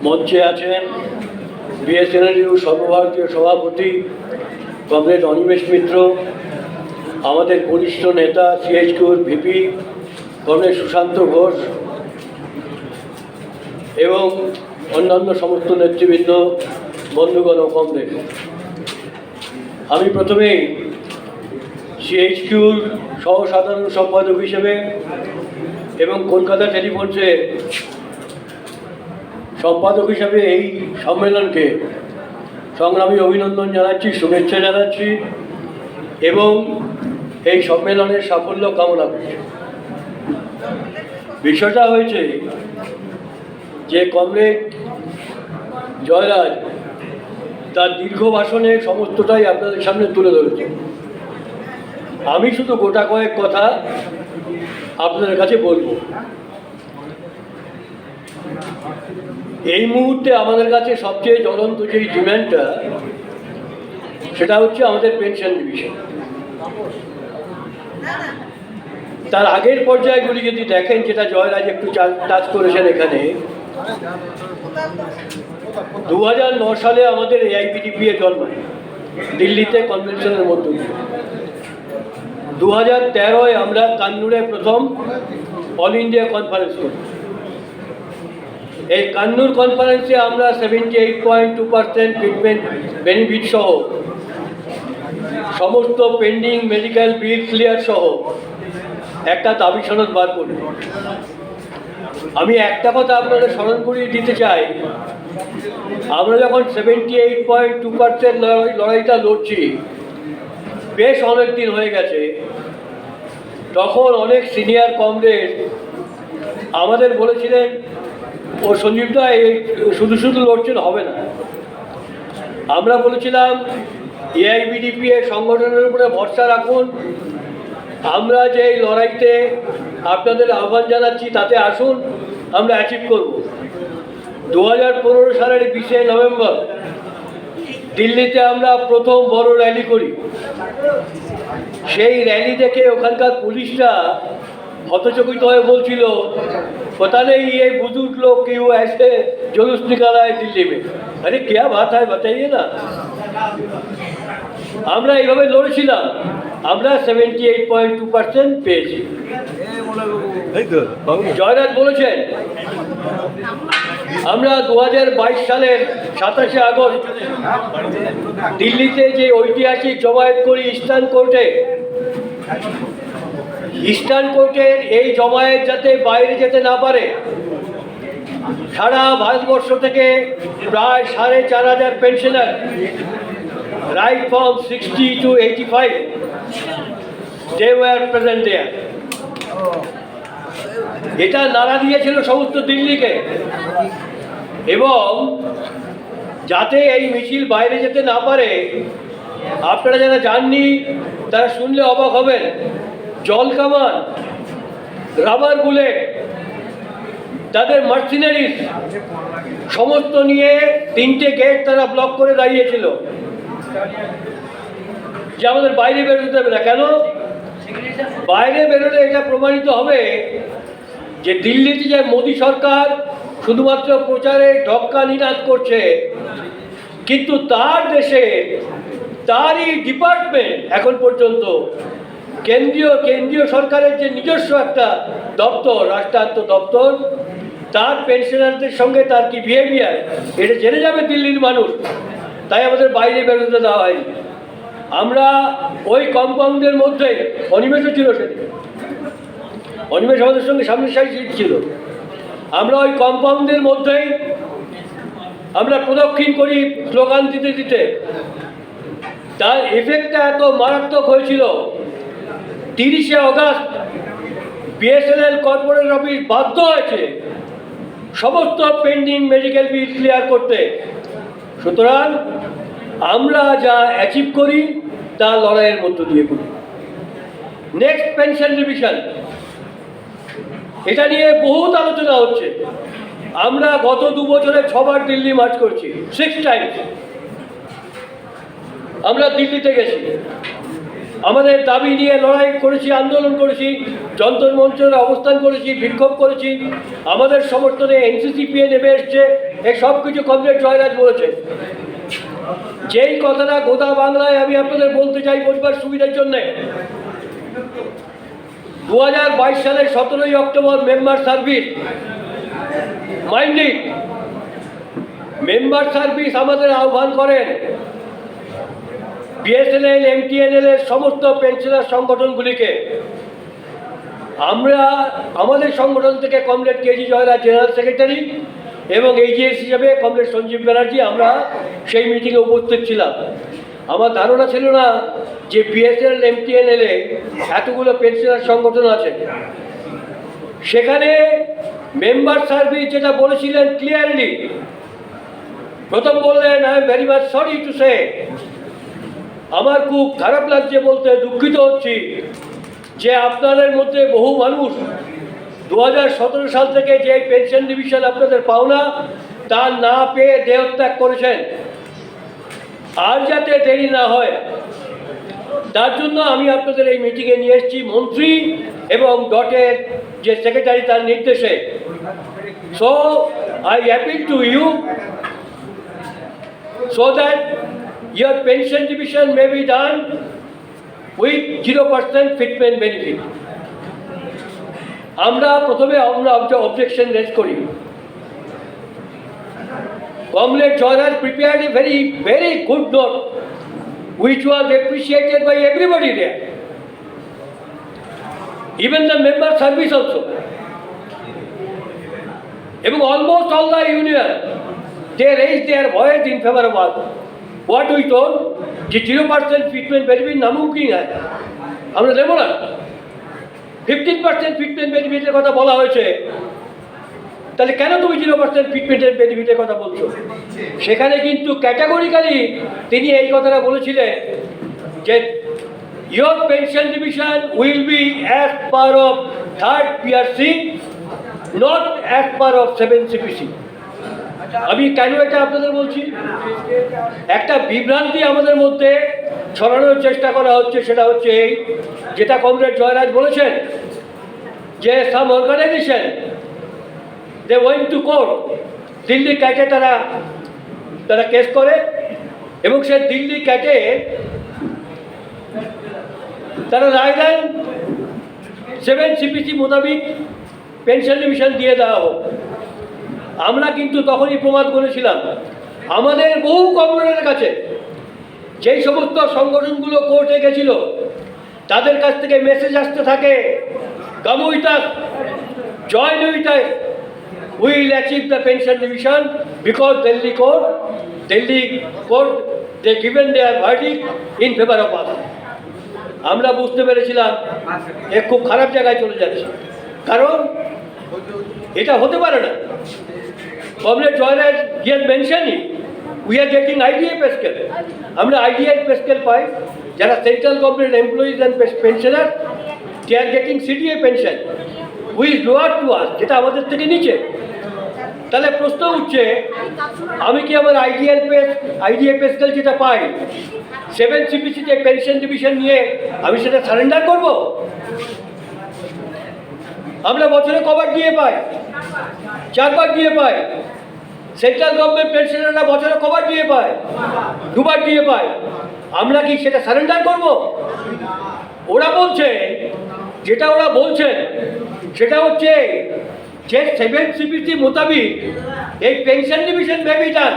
মঞ্চে আছেন বিএসএনএলইউ সর্বভারতীয় সভাপতি কমরেড অনিমেষ মিত্র, আমাদের বরিষ্ঠ নেতা সিএইচকিউর ভিপি কমরেড সুশান্ত ঘোষ এবং অন্যান্য সমস্ত নেতৃবৃন্দ, বন্ধুগণ ও কমরেড। আমি প্রথমেই সিএইচকিউর সহ সাধারণ সম্পাদক হিসেবে এবং কলকাতা টেলিফোনসের সম্পাদক হিসাবে এই সম্মেলনকে সংগ্রামী অভিনন্দন জানাচ্ছি, শুভেচ্ছা জানাচ্ছি এবং এই সম্মেলনের সাফল্য কামনা করছি। বিষয়টা হয়েছে যে কমরেড জয়রাজ তার দীর্ঘ ভাষণে সমস্তটাই আপনাদের সামনে তুলে ধরেছে। আমি শুধু গোটা কয়েক কথা আপনাদের কাছে বলবো। এই মুহূর্তে আমাদের কাছে সবচেয়ে জ্বলন্ত যে ডিম্যান্ডটা, সেটা হচ্ছে আমাদের পেনশন ডিভিশন। তার আগের পর্যায়গুলি যদি দেখেন, যেটা জয়রাজ একটু টাচ করেছেন এখানে, 2009 সালে আমাদের এআইপিডিপি এর জন্ম দিল্লিতে কনভেনশনের মধ্য দিয়ে। 2013-এ আমরা কান্নুরে প্রথম অল ইন্ডিয়া কনফারেন্স করি। এই কান্নুর কনফারেন্সে আমরা 78.2% ট্রিটমেন্ট বেনিফিট সহ সমস্ত পেন্ডিং মেডিকেল বিল ক্লিয়ার সহ একটা দাবি সনদ বার করি। আমি একটা কথা আপনাদের স্মরণ করিয়ে দিতে চাই, আমরা যখন 78.2% লড়াইটা লড়ছি, বেশ অনেক দিন হয়ে গেছে, তখন অনেক সিনিয়র কমরেড আমাদের বলেছিলেন, ও সঞ্জীবদা এই শুধু শুধু লড়ছেন, হবে না। আমরা বলেছিলাম এআইবিডিপি এর সংগঠনের উপরে ভরসা রাখুন, আমরা যে এই লড়াইতে আপনাদের আহ্বান জানাচ্ছি তাতে আসুন, আমরা অ্যাচিভ করব। 2015 সালের 20শে নভেম্বর দিল্লিতে আমরা প্রথম বড় র্যালি করি। সেই র্যালি দেখে ওখানকার পুলিশরা হতচকিত হয়ে বলছিল, पता नहीं ये बुजुर्ग लोग क्यों ऐसे जुलूस निकाला है दिल्ली में। अरे क्या बात है बताइए ना। আমরা এইভাবে লড়েছিলাম, আমরা 78.2% পেয়েছি। জয়রাজ বলেছেন, আমরা 2022 সালের 27শে আগস্ট দিল্লিতে যে ঐতিহাসিক জমায়েত করি ইস্টার্ন কোর্টে, ইস্টার্ন কোর্টের এই জমায়েত যাতে বাইরে যেতে না পারে, সারা ভারতবর্ষ থেকে প্রায় 4,500 pensioner, right from 60 to 85, they were present there. এটা নাড়া দিয়েছিল সমস্ত দিল্লিকে, এবং যাতে এই মিছিল বাইরে যেতে না পারে, আপনারা যারা জাননি তারা শুনলে অবাক হবেন, জল কামান, রাবার বুলেট, তাদের মার্সিনারিজ সমস্ত নিয়ে 3টে গেট তারা ব্লক করে দাঁড়িয়েছিল যে আমাদের বাইরে বেরোতে দেবে না। কেন? বাইরে বেরোলে এটা প্রমাণিত হবে যে দিল্লিতে যে মোদী সরকার শুধুমাত্র প্রচারে ঢক্কা নিনাদ করছে, কিন্তু তার দেশে তারই ডিপার্টমেন্ট এখন পর্যন্ত কেন্দ্রীয় সরকারের যে নিজস্ব একটা দপ্তর, রাষ্ট্রায়ত্ত দপ্তর, তার পেনশনারদের সঙ্গে তার কি বিহেভিয়ার, এটা জেনে যাবে দিল্লির মানুষ। তাই আমাদের বাইরে বেরোতে দেওয়া হয়নি। আমরা ওই কম্পাউন্ডের মধ্যে, অনিমেষও ছিল সেদিন, অনিমেষ আমাদের সঙ্গে সামনের সারি সিট ছিল, আমরা ওই কম্পাউন্ডের মধ্যেই আমরা প্রদক্ষিণ করি স্লোগান দিতে দিতে। তার এফেক্টটা এত মারাত্মক হয়েছিল, 30শে আগস্ট বিএসএনএল কর্পোরেট অফিস বাধ্য হয়েছে সমস্ত পেন্ডিং মেডিকেল বিল ক্লিয়ার করতে। সুতরাং আমরা যা অ্যাচিভ করি তা লড়াইয়ের মধ্য দিয়ে করি। নেক্সট পেনশন ডিভিশন, এটা নিয়ে বহুত আলোচনা হচ্ছে। আমরা গত 2 বছরে 6বার দিল্লি মার্চ করছি, 6 টাইমস আমরা দিল্লিতে গেছি। আমাদের দাবি নিয়ে লড়াই করেছি, আন্দোলন করেছি, যন্ত্র মঞ্চের অবস্থান করেছি, বিক্ষোভ করেছি, আমাদের সমর্থনে এনসিসিপিএ নেমে এসছে, এই সব কিছু কমরেড জয়রাজ বলেছে। যেই কথাটা গোটা বাংলায় আমি আপনাদের বলতে চাই বলবার সুবিধার জন্যে, 2022 সালের 17ই October member service minding member service আমাদের আহ্বান করেন বিএসএনএল, এমটিএনএল এর সমস্ত পেনশনার সংগঠনগুলিকে। আমরা আমাদের সংগঠন থেকে comrade KG Jayraj general secretary এবং এইজিএস হিসেবে কমরেড সঞ্জীব ব্যানার্জি আমরা সেই মিটিংয়ে উপস্থিত ছিলাম। আমার ধারণা ছিল না যে বিএসএনএল, এমটিএনএল এ এতগুলো পেনশনার সংগঠন আছে। সেখানে মেম্বার সার্ভিস যেটা বলেছিলেন ক্লিয়ারলি, প্রথম বললেন, I am very much sorry to say, আমার খুব খারাপ লাগছে বলতে, দুঃখিত হচ্ছি যে আপনাদের মধ্যে বহু মানুষ 2017 সাল থেকে যে পেনশন ডিভিশন আপনাদের পাওনা তা না পেয়ে দেহত্যাগ করেছেন। আর যাতে দেরি না হয় তার জন্য আমি আপনাদের এই মিটিংয়ে নিয়ে এসেছি মন্ত্রী এবং ডটের যে সেক্রেটারি তার নির্দেশে। So I appeal to you so that your pension division may be done with 0% fitment benefit. আমরা প্রথমে অবজেকশন রেজ করি। Comrade Jayraj prepared a very good note which was appreciated by everybody there, even the member service also, এবং almost all the union they raised their voice in favor of us. What we told कि 0% fitment benefit नामुमकिन है, আমরা দেব না। 15% fitment বেনিফিটের কথা বলা হয়েছে, তাহলে কেন তুমি 0% ফিটমেন্টের বেনিফিটের কথা বলছো? সেখানে কিন্তু ক্যাটাগরিক্যালি তিনি এই কথাটা বলেছিলেন যে your pension division will be as per of 3rd PRC, not as per of 7th CPC. আমি কেন এটা আপনাদের বলছি? একটা বিভ্রান্তি আমাদের মধ্যে ছড়ানোর চেষ্টা করা হচ্ছে, সেটা হচ্ছে এই, যেটা কমরেড জয়রাজ বলেছেন যে some organisation they went to court, Delhi ক্যাটে তারা কেস করে এবং সে দিল্লি ক্যাটে তারা রায় দেন 7 CPC মোতাবিক পেনশন ডিভিশন দিয়ে দেওয়া হোক। আমরা কিন্তু তখনই প্রমাণ করেছিলাম আমাদের বহু কমরেডের কাছে, যেই সমস্ত সংগঠনগুলো কোর্টে গেছিল তাদের কাছ থেকে মেসেজ আসতে থাকে, come with us, join with us, we will achieve the pension division because Delhi court they given their verdict in favour of us. আমরা বুঝতে পেরেছিলাম এ খুব খারাপ জায়গায় চলে যাচ্ছে, কারণ এটা হতে পারে না। Comrade Jayraj he has mentioned it, we are getting IDA pay scale, আমরা IDA pay scale পাই, যারা central government employees and pensioner they are getting CDA pension which is lower to us, যেটা আমাদের থেকে নিচে। তাহলে প্রশ্ন উঠছে, আমি কি আমার IDA pay scale যেটা পাই 7 CPC তে পেনশন ডিভিশন নিয়ে আমি সেটা সারেন্ডার করব? আমরা বছরে কবার দিয়ে পাই? 4 বার দিয়ে পাই। সেন্ট্রাল গভর্নমেন্ট পেনশনাররা বছরে কবার দিয়ে পায়? 2 বার দিয়ে পায়। আমরা কি সেটা সারেন্ডার করব? ওরা বলছে, যেটা ওরা বলছেন সেটা হচ্ছে যে 7 CPC মোতাবিক এই পেনশন ডিভিশন में भी डन,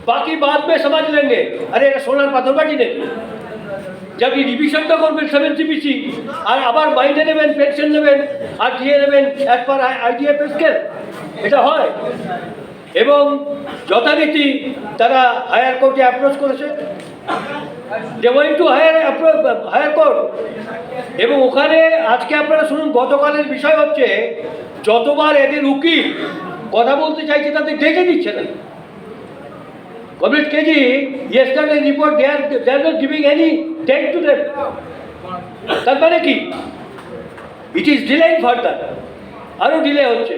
बाकी बाद में समझ लेंगे। अरे এটা সোনার পাথর বাটি নাকি? जब ये रिविशनটা করবেন 7 CPC আর আবার মাইনে নেবেন, পেনশন নেবেন আর দিয়ে নেবেন as per IDA pay scale, এটা হয়? এবং যথারীতি তারা হায়ার কোর্টে অ্যাপ্রোচ করেছে, they went to higher court, এবং ওখানে আজকে আপনারা শুনুন, গতকালের বিষয় হচ্ছে যতবার এদের উকিল কথা বলতে চাইছে তাদের ডেকে দিচ্ছে না। Comrade KG yesterday report they are not giving any date to them. তার মানে কি? ইট ইজ ডিলেইং ফার্দার, আরও ডিলে হচ্ছে।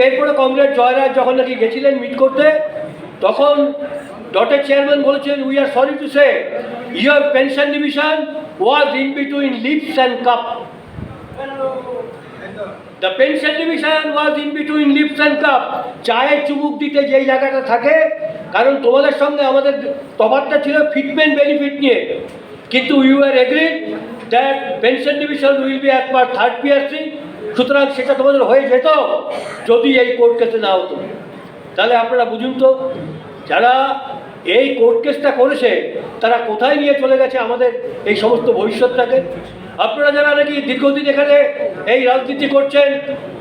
এরপরে কমরেড জয়রাজ যখন নাকি গেছিলেন মিট করতে, তখন ডটের চেয়ারম্যান বলেছেন we are sorry to say Your pension division was in between lips and cup. The pension division was in between lips and cup. চায়ের চুমুক দিতে যেই জায়গাটা থাকে, কারণ তোমাদের সঙ্গে আমাদের তফাৎটা ছিল ফিটমেন্ট বেনিফিট নিয়ে, কিন্তু you are agreed that pension division will be as per third PRC. সুতরাং সেটা তোমাদের হয়ে যেত যদি এই কোর্ট কেসে না হতো। তাহলে আপনারা বুঝুন তো, যারা এই কোর্ট কেসটা করেছে তারা কোথায় নিয়ে চলে গেছে আমাদের এই সমস্ত ভবিষ্যৎটাকে। আপনারা যারা নাকি দীর্ঘদিন এখানে এই রাজনীতি করছেন,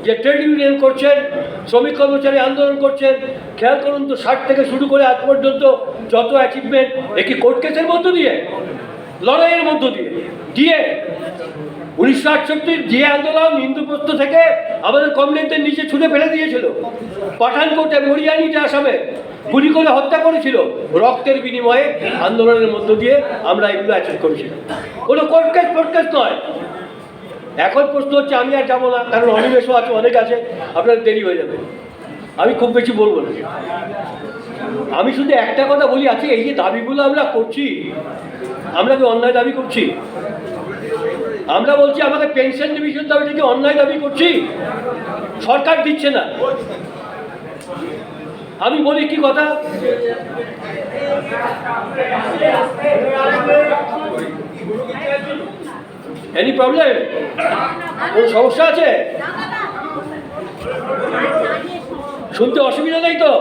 যে ট্রেড ইউনিয়ন করছেন, শ্রমিক কর্মচারী আন্দোলন করছেন, খেয়াল করুন তো 60 থেকে শুরু করে আজ পর্যন্ত যত অ্যাচিভমেন্ট একটি কোর্ট কেসের মধ্য দিয়ে, লড়াইয়ের মধ্য দিয়ে 1968 যে আন্দোলন ইন্দুপ্রস্থ থেকে আমাদের কমরেডদের নিচে ছুঁড়ে ফেলে দিয়েছিল, পাঠানকোটে মরিয়ানিতে আসামে গুলি করে হত্যা করেছিল, রক্তের বিনিময়ে আন্দোলনের মধ্য দিয়ে আমরা এগুলো অ্যাচিভ করেছিলাম। কোনো কোর্ট কেস নয়। এখন প্রশ্ন হচ্ছে, আমি আর যাবো না, কারণ অনিমেষও আছে, অনেক আছে, আপনার দেরি হয়ে যাবে, আমি খুব বেশি বলবো না। আমি শুধু একটা কথা বলি, আছে এই যে দাবিগুলো আমরা করছি, আমরা কি অন্যায় দাবি করছি? আমরা বলছি আমাদের পেনশন ডিভিশন দাবিটা কি অন্যায় দাবি করছি? সরকার দিচ্ছে না। আমি বলি কি কথা, এনি প্রবলেম, কোনো সমস্যা আছে? শুনতে অসুবিধা নেই তো?